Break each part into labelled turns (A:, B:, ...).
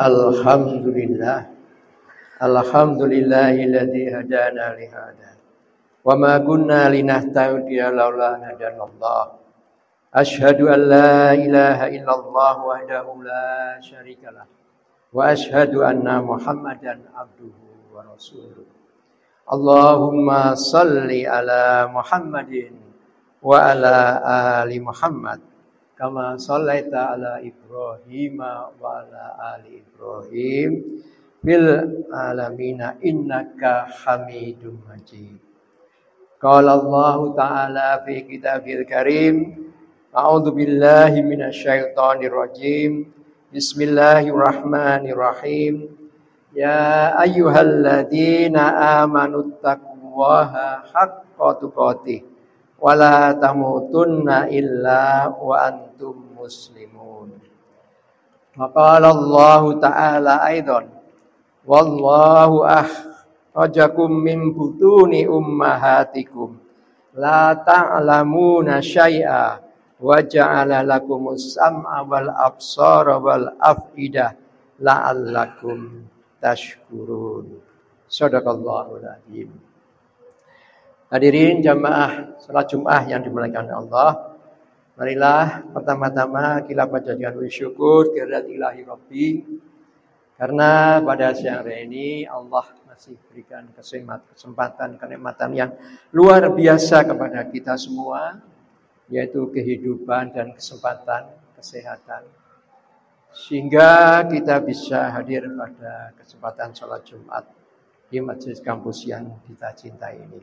A: Alhamdulillah. Alhamdulillahilladzi hadana li hada. Wa ma kunna linahtadiya laula an hadanallah. Asyhadu an la ilaha illallah wahdahu la syarikalah. Wa asyhadu anna Muhammadan abduhu wa rasuluh. Allahumma salli ala Muhammadin wa ala ali Muhammad. Kama shallaita ala Ibrahim wa ala ali Ibrahim fil alamina innaka Hamidum Majid. Qala Allah Ta'ala fi kitabil karim, a'udzu billahi minasyaitonir rajim. Bismillahirrahmanirrahim. Ya ayyuhalladzina amanu taqullaha haqqa tuqatih wala tamutunna illa wa antum muslimun. Maqala Allah Ta'ala aidan, wallahu akhrajakum min butuni ummahatikum la ta'lamuna syai'a wa ja'ala lakumus sam'a wal absara wal af'idah la'allakum tashkurun. Shadaqallahul azim. Hadirin jamaah salat Jumat yang dimuliakan Allah, marilah pertama-tama kita panjatkan syukur kehadirat ilahi Rabbi, karena pada siang hari ini Allah masih berikan kesempatan kenikmatan yang luar biasa kepada kita semua, yaitu kehidupan dan kesempatan kesehatan, sehingga kita bisa hadir pada kesempatan salat Jumat di majelis kampus yang kita cintai ini.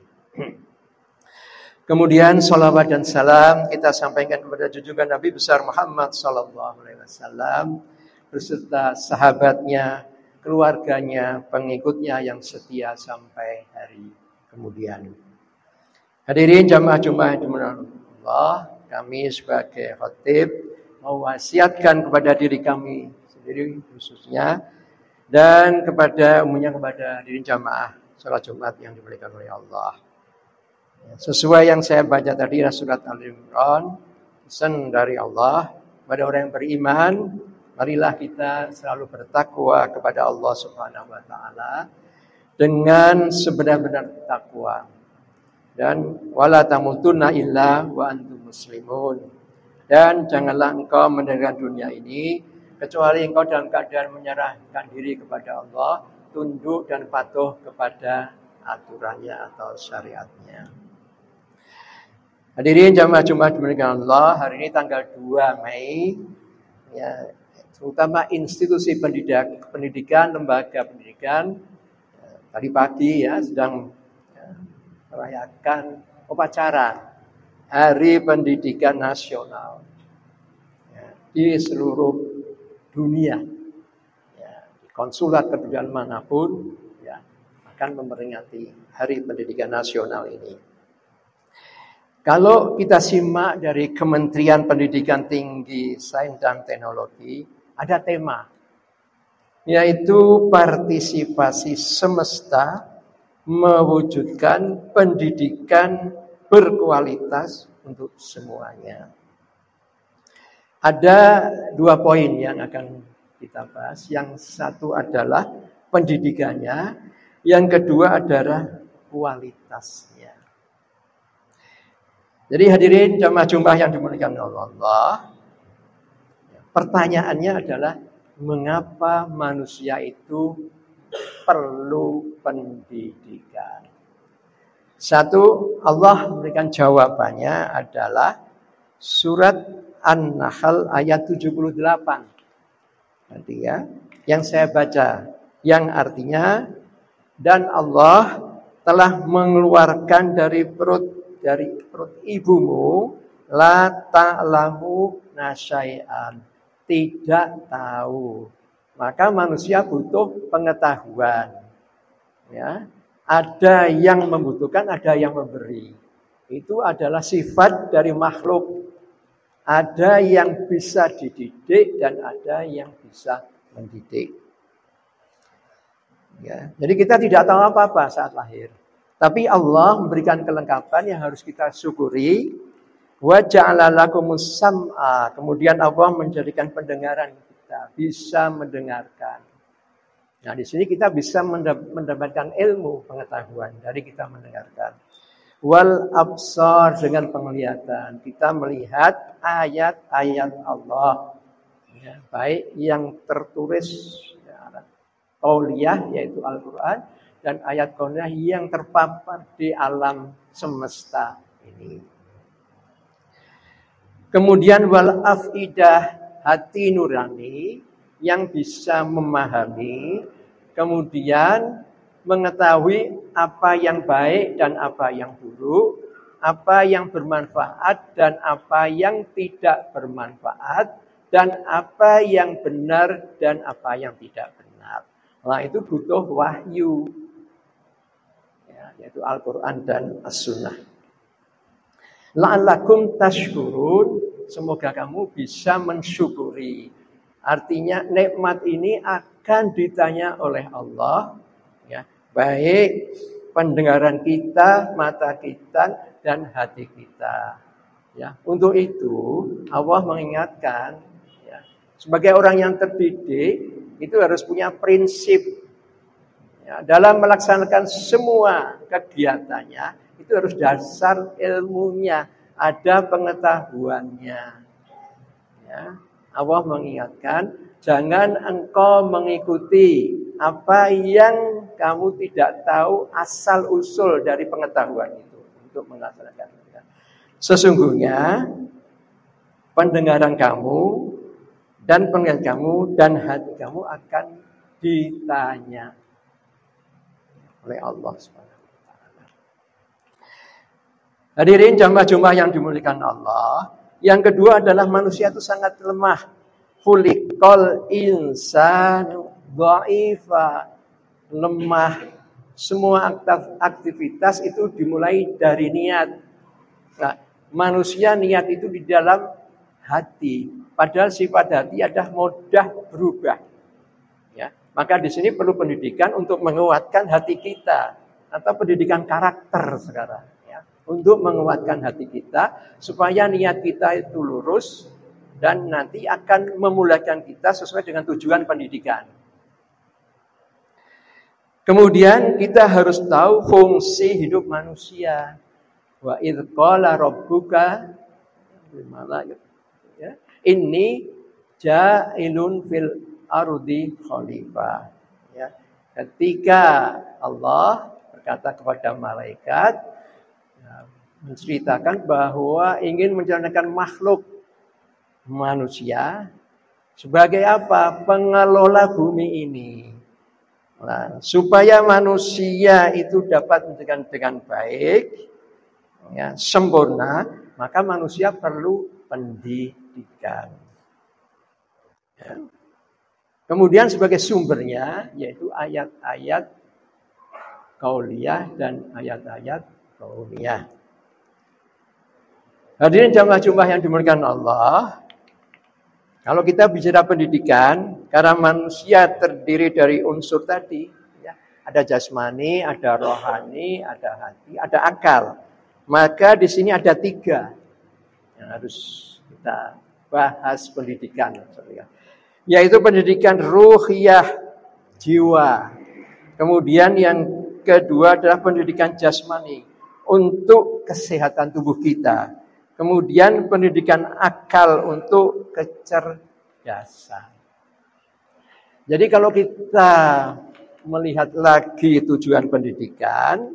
A: Kemudian salawat dan salam kita sampaikan kepada junjungan Nabi besar Muhammad sallallahu alaihi wasallam beserta sahabatnya, keluarganya, pengikutnya yang setia sampai hari kemudian. Hadirin jamaah Jumat yang dimuliakan Allah, kami sebagai khatib mewasiatkan kepada diri kami sendiri khususnya dan kepada umumnya kepada hadirin jamaah salat Jumat yang dimuliakan oleh Allah. Sesuai yang saya baca tadi surat Al-Imran, pesan dari Allah pada orang yang beriman, marilah kita selalu bertakwa kepada Allah Subhanahu wa taala dengan sebenar-benar takwa. Dan wala tamutunna illa wa antum muslimun. Dan janganlah engkau meninggalkan dunia ini kecuali engkau dalam keadaan menyerahkan diri kepada Allah, tunduk dan patuh kepada aturannya atau syariatnya. Hadirin jamaah Jumat dimuliakan Allah, hari ini tanggal 2 Mei, ya, terutama institusi pendidikan, lembaga pendidikan, tadi pagi ya sedang merayakan upacara Hari Pendidikan Nasional ya, di seluruh dunia. Ya, konsulat pendidikan manapun ya, akan memperingati Hari Pendidikan Nasional ini. Kalau kita simak dari Kementerian Pendidikan Tinggi, Sains dan Teknologi, ada tema, yaitu partisipasi semesta mewujudkan pendidikan berkualitas untuk semuanya. Ada 2 poin yang akan kita bahas. Yang satu adalah pendidikannya, yang kedua adalah kualitasnya. Jadi hadirin jamaah Jumat yang dimuliakan Allah, pertanyaannya adalah mengapa manusia itu perlu pendidikan? Satu, Allah memberikan jawabannya adalah surat An-Nahl ayat 78. Nanti ya, yang saya baca, yang artinya, dan Allah telah mengeluarkan dari perut ibumu la ta'lamu nasyai'an, tidak tahu. Maka manusia butuh pengetahuan. Ya, ada yang membutuhkan, ada yang memberi. Itu adalah sifat dari makhluk. Ada yang bisa dididik dan ada yang bisa mendidik. Ya, jadi kita tidak tahu apa-apa saat lahir. Tapi Allah memberikan kelengkapan yang harus kita syukuri. Wa ja'ala lakumus sam'a. Kemudian Allah menjadikan pendengaran kita bisa mendengarkan. Nah, di sini kita bisa mendapatkan ilmu, pengetahuan dari kita mendengarkan. Wal absar, dengan penglihatan. Kita melihat ayat-ayat Allah. Ya, baik yang tertulis qauliyah yaitu Al-Quran, dan ayat qauliyah yang terpapar di alam semesta ini. Kemudian wal afidah, hati nurani yang bisa memahami, kemudian mengetahui apa yang baik dan apa yang buruk, apa yang bermanfaat dan apa yang tidak bermanfaat, dan apa yang benar dan apa yang tidak benar. Nah, itu butuh wahyu, ya, yaitu Al-Quran dan As-Sunnah. La'allakum tashkurun, semoga kamu bisa mensyukuri. Artinya nikmat ini akan ditanya oleh Allah, ya, baik pendengaran kita, mata kita, dan hati kita. Ya, untuk itu Allah mengingatkan, ya, sebagai orang yang terdidik itu harus punya prinsip, ya, dalam melaksanakan semua kegiatannya itu harus dasar ilmunya, ada pengetahuannya. Ya. Allah mengingatkan, jangan engkau mengikuti apa yang kamu tidak tahu asal usul dari pengetahuan itu untuk melaksanakan. Sesungguhnya pendengaran kamu dan penglihatan kamu dan hati kamu akan ditanya oleh Allah Subhanahu wa taala. Hadirin jamaah-jamaah yang dimuliakan Allah, yang kedua adalah manusia itu sangat lemah. Khuliqal insanu dha'ifa, lemah. Semua aktivitas itu dimulai dari niat. Nah, manusia niat itu di dalam hati. Padahal sifat hati adalah mudah berubah. Ya, maka di sini perlu pendidikan untuk menguatkan hati kita, atau pendidikan karakter sekarang. Untuk menguatkan hati kita supaya niat kita itu lurus dan nanti akan memulakan kita sesuai dengan tujuan pendidikan. Kemudian kita harus tahu fungsi hidup manusia. Wa idz qala rabbuka ya, inni ja'ilun fil ardi khalifah. Ya, ketika Allah berkata kepada malaikat, menceritakan bahwa ingin menciptakan makhluk manusia sebagai apa? Pengelola bumi ini. Nah, supaya manusia itu dapat menjalankan dengan baik, ya, sempurna, maka manusia perlu pendidikan. Ya. Kemudian sebagai sumbernya yaitu ayat-ayat qauliyah dan ayat-ayat qauliyah. Hadirin jamaah-jamaah yang dimuliakan Allah, kalau kita bicara pendidikan, karena manusia terdiri dari unsur tadi, ya, ada jasmani, ada rohani, ada hati, ada akal. Maka di sini ada 3 yang harus kita bahas pendidikan, yaitu pendidikan ruhiyah, jiwa. Kemudian yang kedua adalah pendidikan jasmani untuk kesehatan tubuh kita. Kemudian pendidikan akal untuk kecerdasan. Jadi kalau kita melihat lagi tujuan pendidikan,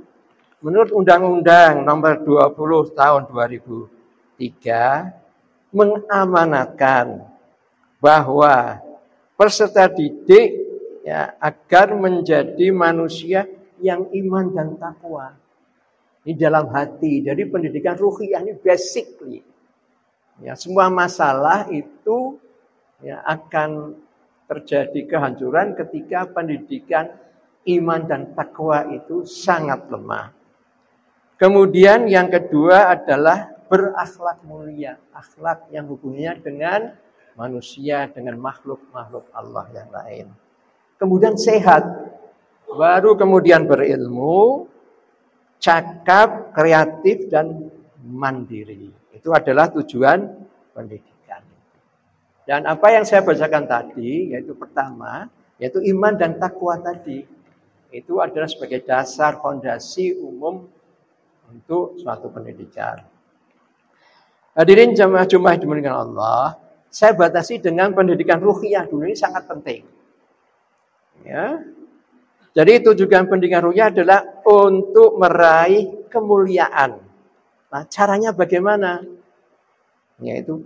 A: menurut Undang-Undang Nomor 20 Tahun 2003 mengamanatkan bahwa peserta didik, ya, agar menjadi manusia yang iman dan takwa. Ini dalam hati. Jadi pendidikan ruhiyah ini basically, ya, semua masalah itu, ya, akan terjadi kehancuran ketika pendidikan iman dan takwa itu sangat lemah. Kemudian yang kedua adalah berakhlak mulia, akhlak yang hubungannya dengan manusia, dengan makhluk-makhluk Allah yang lain. Kemudian sehat, baru kemudian berilmu, cakap, kreatif, dan mandiri. Itu adalah tujuan pendidikan. Dan apa yang saya bacakan tadi, yaitu pertama, Yaitu iman dan takwa tadi. Itu adalah sebagai dasar fondasi umum untuk suatu pendidikan. Hadirin jamaah Jumat dimuliakan Allah, saya batasi dengan pendidikan ruhiyah dulu, ini sangat penting. Ya. Jadi tujuan pendidikan ruhiyah adalah untuk meraih kemuliaan. Nah, caranya bagaimana? Yaitu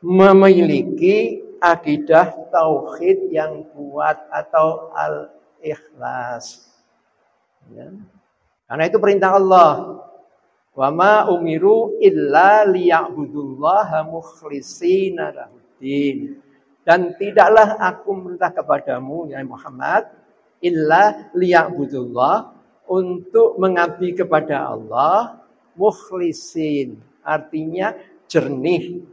A: memiliki akidah tauhid yang kuat atau al-ikhlas. Ya. Karena itu perintah Allah. Wa ma umiru illa liya'budullaha mukhlishina lahuddin. Dan tidaklah aku memerintah kepadamu ya Muhammad illa liya'budullah, untuk mengabdi kepada Allah mukhlisin, artinya jernih,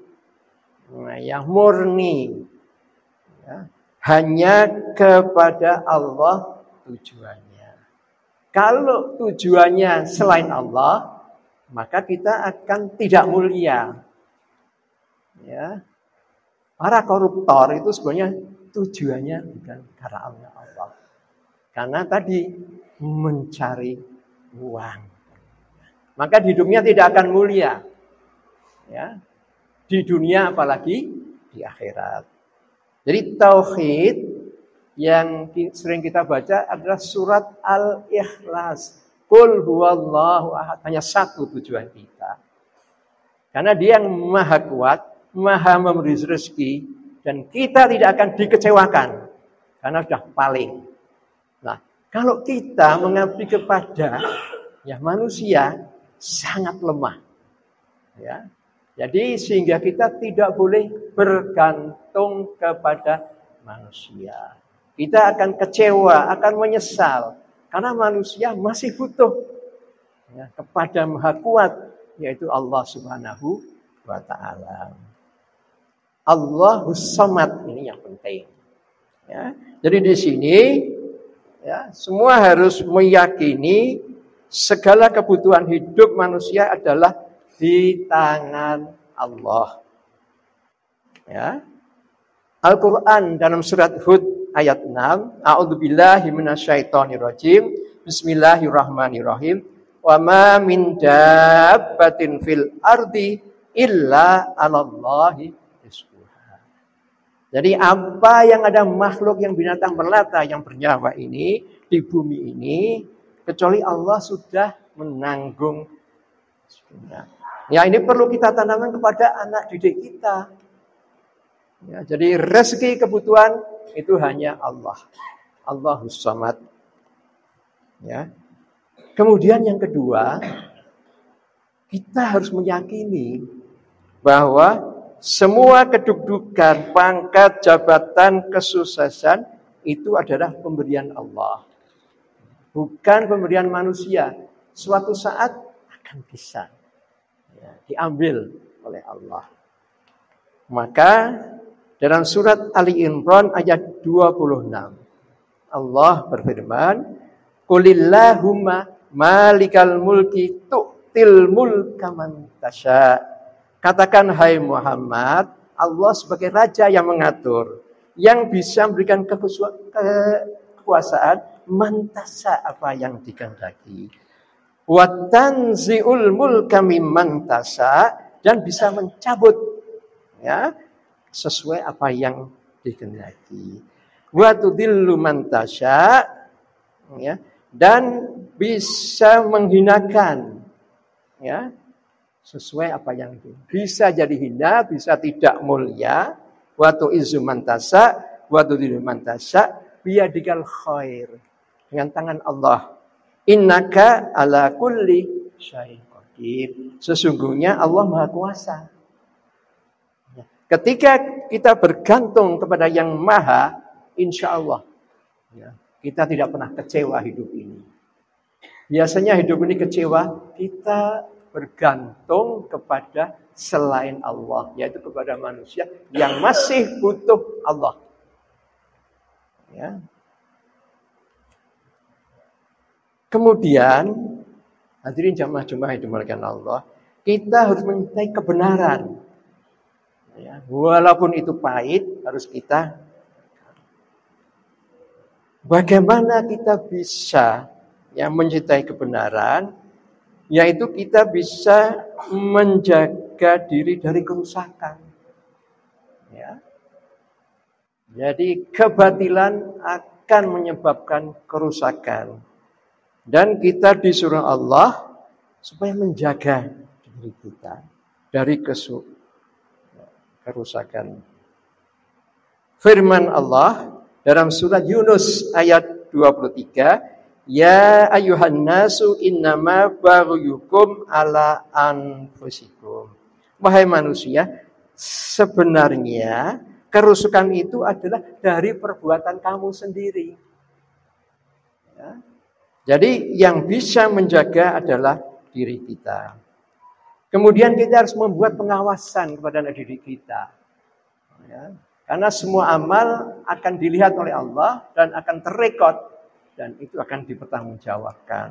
A: yang murni, ya, hanya kepada Allah tujuannya. Kalau tujuannya selain Allah, maka kita akan tidak mulia. Ya. Para koruptor itu sebenarnya tujuannya bukan karena Allah. Karena tadi mencari uang. Maka hidupnya tidak akan mulia. Ya. Di dunia apalagi di akhirat. Jadi tauhid yang sering kita baca adalah surat Al-Ikhlas. Qul huwallahu ahad. Hanya satu tujuan kita. Karena dia yang maha kuat, maha memberi rezeki, dan kita tidak akan dikecewakan. Karena sudah paling. Nah, kalau kita mengabdi kepada manusia, sangat lemah. Ya. Jadi sehingga kita tidak boleh bergantung kepada manusia. Kita akan kecewa, akan menyesal. Karena manusia masih butuh kepada Maha Kuat, yaitu Allah Subhanahu wa Ta'ala. Allahus Samad, ini yang penting. Ya. Jadi di sini semua harus meyakini segala kebutuhan hidup manusia adalah di tangan Allah. Ya. Al-Quran dalam surat Hud ayat 6, A'udzubillahi minasyaitonirrajim, Bismillahirrahmanirrahim, wa ma min dabbatin fil ardi illa 'alallahi rizquha. Jadi apa yang ada makhluk yang binatang melata yang bernyawa ini di bumi ini, kecuali Allah sudah menanggung. Ya, ini perlu kita tanamkan kepada anak didik kita. Ya, jadi rezeki kebutuhan itu hanya Allah. Allahus Samad. Ya. Kemudian yang kedua, kita harus meyakini bahwa semua kedudukan, pangkat, jabatan, kesuksesan itu adalah pemberian Allah. Bukan pemberian manusia. Suatu saat akan bisa diambil oleh Allah. Maka dalam surat Ali Imran ayat 26, Allah berfirman, Qulillahumma malikal mulki tu'til mulka man tasha. Katakan hai Muhammad, Allah sebagai raja yang mengatur, yang bisa memberikan kekuasaan man tasha, apa yang dikehendaki. Wa tanzi'ul mulka mimman tasha, dan bisa mencabut sesuai apa yang dikehendaki. Wa tudillu man tasha, dan bisa menghinakan sesuai apa yang bisa jadi hina, bisa tidak mulia. Wa tu'izzu man tasha wa tudillu man tasha biyadikal khair, dengan tangan Allah. Innaka ala kulli syai'in qadir. Sesungguhnya Allah Maha Kuasa. Ketika kita bergantung kepada yang Maha, insya Allah kita tidak pernah kecewa hidup ini. Biasanya hidup ini kecewa, kita bergantung kepada selain Allah, yaitu kepada manusia yang masih butuh Allah. Ya. Kemudian, hadirin jamaah-jamaah yang dimuliakan Allah, kita harus mencintai kebenaran. Walaupun itu pahit, harus kita. Bagaimana kita bisa mencintai kebenaran, yaitu kita bisa menjaga diri dari kerusakan. Ya. Jadi kebatilan akan menyebabkan kerusakan. Dan kita disuruh Allah supaya menjaga diri kita dari kerusakan. Firman Allah dalam surat Yunus ayat 23, ya ayuhan nasu innama baghyukum ala anfusikum. Wahai manusia, sebenarnya kerusakan itu adalah dari perbuatan kamu sendiri. Ya. Jadi yang bisa menjaga adalah diri kita. Kemudian kita harus membuat pengawasan kepada diri kita. Ya. Karena semua amal akan dilihat oleh Allah dan akan terrekod dan itu akan dipertanggungjawabkan.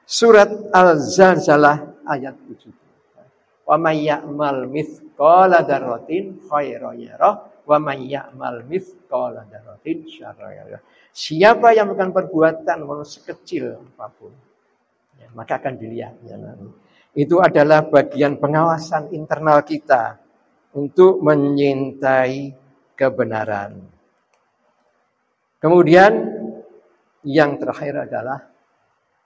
A: Surat Al-Zalzalah ayat 7. Wa may ya'mal mithqala dzarratin khairan yarah wa may ya'mal mithqala dzarratin syarran yarah. Siapa yang melakukan perbuatan walau sekecil apapun, ya, maka akan dilihat. Ya, itu adalah bagian pengawasan internal kita untuk menyintai kebenaran. Kemudian yang terakhir adalah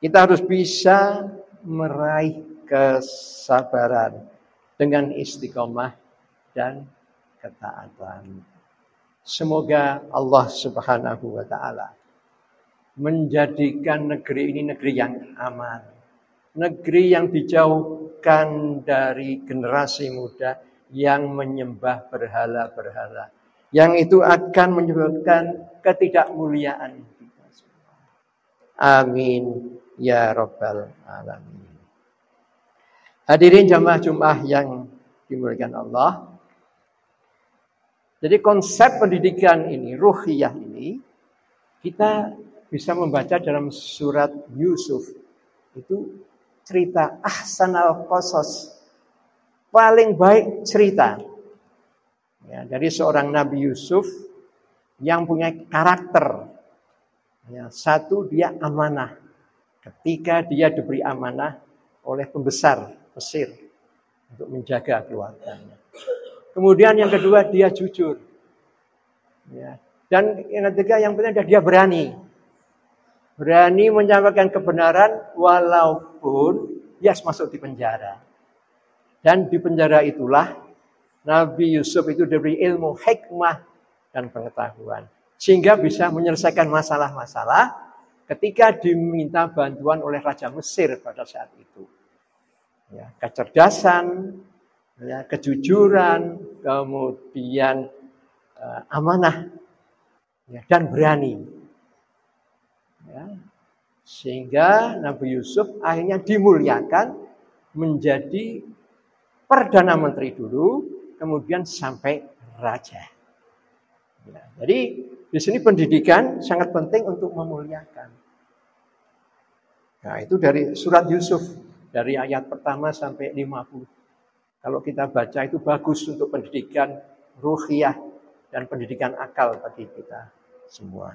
A: kita harus bisa meraih kesabaran dengan istiqomah dan ketaatan. Semoga Allah Subhanahu wa taala menjadikan negeri ini negeri yang aman, negeri yang dijauhkan dari generasi muda yang menyembah berhala-berhala, yang itu akan menyebabkan ketidakmuliaan kita semua. Amin ya rabbal alamin. Hadirin jamaah Jumat yang dimuliakan Allah. Jadi konsep pendidikan ini, ruhiyah ini, kita bisa membaca dalam surat Yusuf. Itu cerita ahsanal qasas, paling baik cerita. Ya, dari seorang Nabi Yusuf yang punya karakter. Ya, satu, dia amanah. Ketika dia diberi amanah oleh pembesar Mesir untuk menjaga keluarganya. Kemudian yang kedua, dia jujur. Ya. Dan yang ketiga, yang penting adalah dia berani. Berani menyampaikan kebenaran walaupun dia masuk di penjara. Dan di penjara itulah Nabi Yusuf itu diberi ilmu, hikmah, dan pengetahuan. Sehingga bisa menyelesaikan masalah-masalah ketika diminta bantuan oleh Raja Mesir pada saat itu. Ya, kecerdasan, ya, kejujuran, kemudian amanah, ya, dan berani. Ya. Sehingga Nabi Yusuf akhirnya dimuliakan menjadi Perdana Menteri dulu, kemudian sampai raja. Ya, jadi di sini pendidikan sangat penting untuk memuliakan. Nah, itu dari surat Yusuf dari ayat pertama sampai 50. Kalau kita baca itu bagus untuk pendidikan ruhiyah dan pendidikan akal bagi kita semua.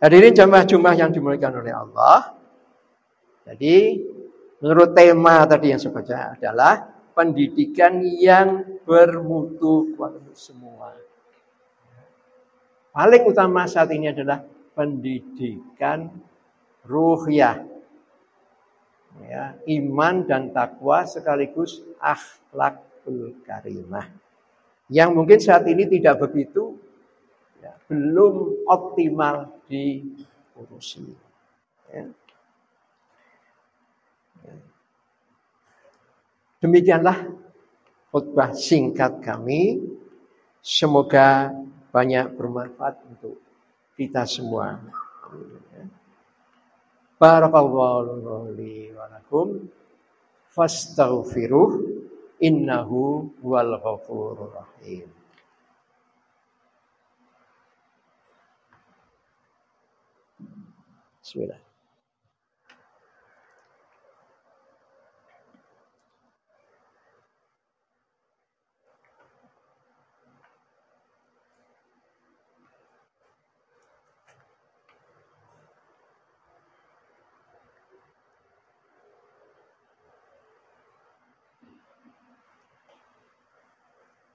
A: Hadirin jamaah Jumat yang dimuliakan oleh Allah. Jadi menurut tema tadi yang saya baca adalah pendidikan yang bermutu untuk semua. Paling utama saat ini adalah pendidikan ruhiyah. Ya, iman dan takwa sekaligus akhlakul karimah. Yang mungkin saat ini tidak begitu, ya, belum optimal diurusi. Ya. Demikianlah khutbah singkat kami. Semoga banyak bermanfaat untuk kita semua. Barakallahu li wa lakum fastaghfiruh innahu huwal ghafurur rahim. Bismillah.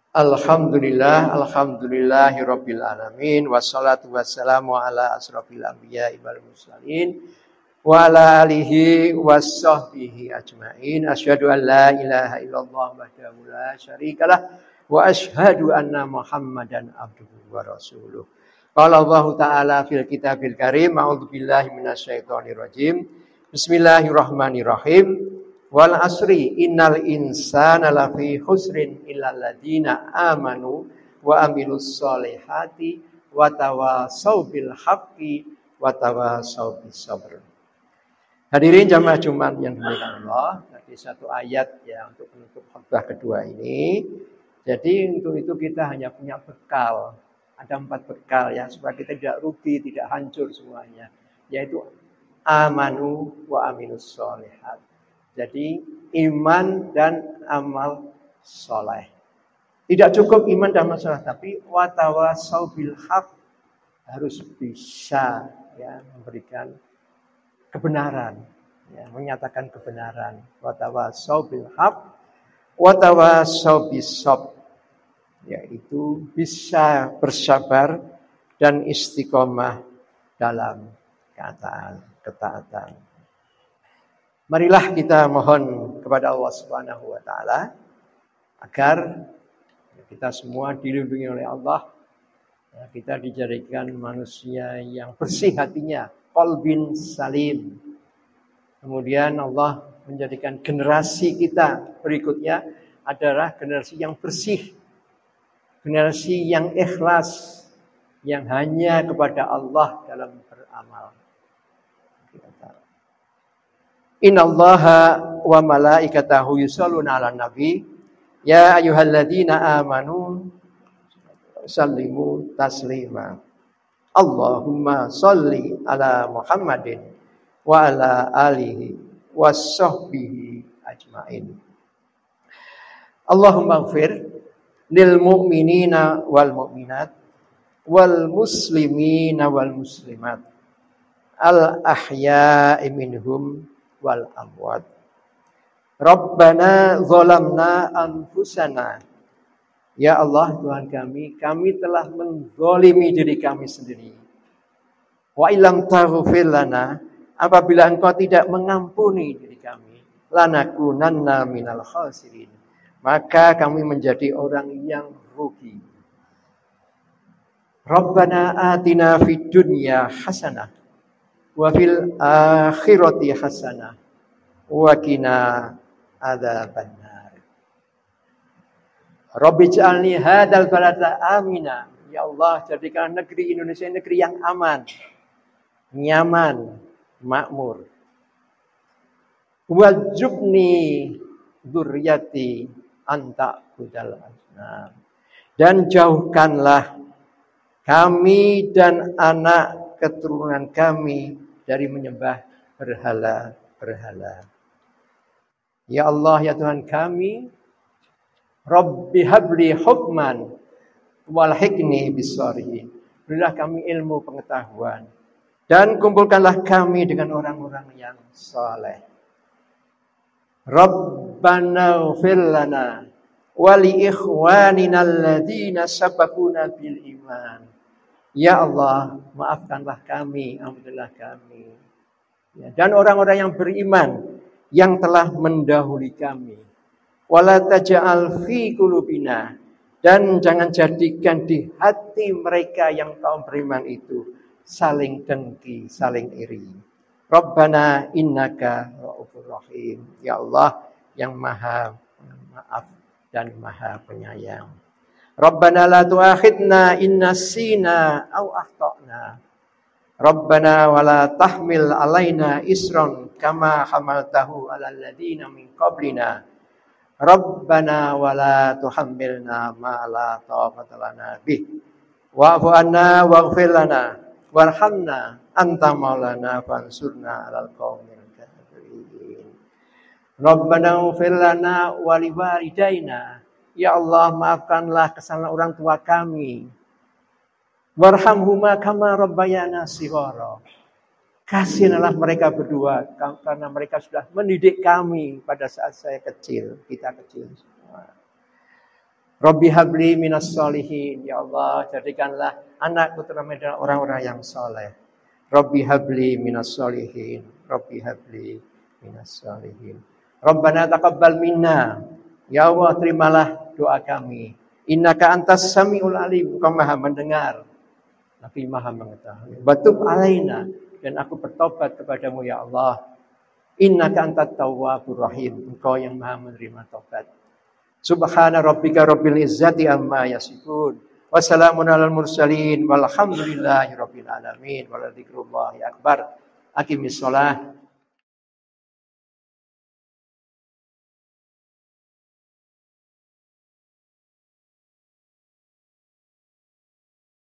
A: Alhamdulillahirabbil alamin wassalatu wassalamu ala asrofil anbiya'i wal mursalin wa ala alihi wassahbihi ajmain. Asyhadu an la ilaha illallah wahdahu la syarikalah wa asyhadu anna Muhammadan abduhu wa rasuluh. Qala Allah Ta'ala fil kitabil karim, a'udzu billahi minasyaitonir rajim. Bismillahirrahmanirrahim. Wal asri innal insana lafi khusrin illal ladzina amanu wa amilus solihati wa tawasau bil haqqi wa tawasau bis sabr. Hadirin jamaah Jumat yang dimuliakan Allah, tadi satu ayat ya untuk penutup khutbah kedua ini. Jadi untuk itu kita hanya punya bekal. Ada 4 bekal ya supaya kita tidak rugi, tidak hancur semuanya, yaitu amanu wa amilus solihat. Jadi iman dan amal soleh. Tidak cukup iman dan amal soleh, tapi watawasau bil haq, harus bisa ya memberikan kebenaran, ya, menyatakan kebenaran. Watawasau bil haq, watawasau bis sabr, yaitu bisa bersabar dan istiqomah dalam ketaatan. Marilah kita mohon kepada Allah Subhanahu wa taala agar kita semua dilindungi oleh Allah. Ya, kita dijadikan manusia yang bersih hatinya, qalbin salim. Kemudian Allah menjadikan generasi kita berikutnya adalah generasi yang bersih, generasi yang ikhlas, yang hanya kepada Allah dalam beramal. Innallaha wa malaikatahu yusholluna 'alan nabi ya ayyuhalladzina amanu sallimu taslima. Allahumma sholli ala Muhammadin wa ala alihi wassahbihi ajmain. Allahumma ighfir lil mu'minina wal mu'minat wal muslimina wal muslimat al ahya'i minhum wal amwat. Rabbana zalamna anfusana. Ya Allah, Tuhan kami telah menzalimi diri kami sendiri. Wa illam taghfir lana, apabila Engkau tidak mengampuni diri kami, lanakunanna minal khasirin, maka kami menjadi orang yang rugi. Rabbana atina fid dunya hasanah wa fil akhirati hasanah wa qina adzabannar. Rabbi ij'alni hadzal balada amina. Ya Allah, jadikan negeri Indonesia negeri yang aman, nyaman, makmur. Wajubni dzurriyyati anta budal asnam. Dan jauhkanlah kami dan anak keturunan kami dari menyembah berhala-berhala. Ya Allah, ya Tuhan kami, Rabbi habli hukman walhiqni bis-shalihin. Berilah kami ilmu pengetahuan dan kumpulkanlah kami dengan orang-orang yang saleh. Rabbana ighfir lana wa li ikhwanina alladzina sabaquna bil iman. Ya Allah, maafkanlah kami, ampunilah kami. Ya, dan orang-orang yang beriman yang telah mendahului kami. Wala taj'al fi qulubina, dan jangan jadikan di hati mereka yang kaum beriman itu saling dengki, saling iri. Rabbana innaka ra'ufur rahim. Ya Allah yang Maha Maaf dan Maha Penyayang. Rabbana la tu'akhidna in nasina aw akhtana. Rabbana wa la tahmil alaina isran kama hamaltahu 'alal ladzina min qablina. Rabbana wa la tuhammilna ma la taqata lana bih. Wa'fu 'anna waghfir lana warhamna anta maulana fansurna 'alal qaumil kafirin. Rabbana ighfir lana wa liwalidayna. Ya Allah, maafkanlah kesalahan orang tua kami. Warhamhuma kama rabbayana shighara. Kasihilah mereka berdua karena mereka sudah mendidik kami pada saat saya kecil, kita kecil semua. Rabbi habli minas solihin. Ya Allah, jadikanlah anak putra adalah orang-orang yang soleh. Rabbi habli minas solihin. Rabbi habli minas solihin. Rabbana taqabbal minna. Ya Allah, terimalah doa kami. Innaka antas samiul alim. Engkau maha mendengar, tapi maha mengetahui. Batub alaina. Dan aku bertobat kepadamu ya Allah. Innaka antat tawwabur rahim. Engkau yang maha menerima tobat. Subhana rabbika rabbil izzati amma yasifun. Wassalamun alal mursalin. Walhamdulillahi rabbil alamin. Waladzikrullahi akbar. Aqimis sholah.